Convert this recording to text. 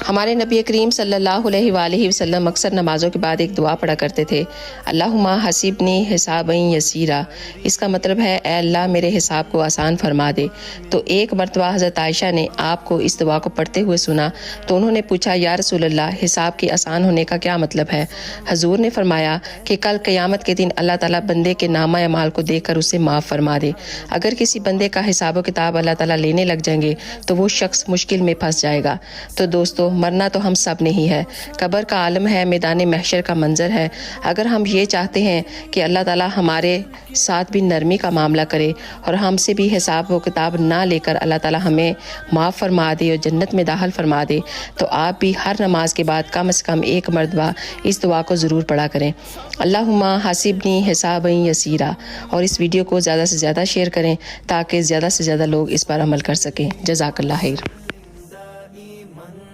ہمارے نبی کریم صلی اللہ علیہ وآلہ وسلم اکثر نمازوں کے بعد ایک دعا پڑھا کرتے تھے، اللہم حسبنی حسابا یسیرا۔ اس کا مطلب ہے اے اللہ میرے حساب کو آسان فرما دے۔ تو ایک مرتبہ حضرت عائشہ نے آپ کو اس دعا کو پڑھتے ہوئے سنا تو انہوں نے پوچھا، یا رسول اللہ، حساب کے آسان ہونے کا کیا مطلب ہے؟ حضور نے فرمایا کہ کل قیامت کے دن اللہ تعالیٰ بندے کے نامہ اعمال کو دیکھ کر اسے معاف فرما دے۔ اگر کسی بندے کا حساب و کتاب اللہ تعالیٰ لینے لگ جائیں گے تو وہ شخص مشکل میں پھنس جائے گا۔ تو دوستو، مرنا تو ہم سب نے ہی ہے، قبر کا عالم ہے، میدان محشر کا منظر ہے۔ اگر ہم یہ چاہتے ہیں کہ اللہ تعالیٰ ہمارے ساتھ بھی نرمی کا معاملہ کرے اور ہم سے بھی حساب و کتاب نہ لے کر اللہ تعالیٰ ہمیں معاف فرما دے اور جنت میں داخل فرما دے، تو آپ بھی ہر نماز کے بعد کم از کم ایک مرتبہ اس دعا کو ضرور پڑھا کریں، اللہم حسبنی حسابا یسیرا۔ اور اس ویڈیو کو زیادہ سے زیادہ شیئر کریں تاکہ زیادہ سے زیادہ لوگ اس پر عمل کر سکیں۔ جزاک اللہ خیر۔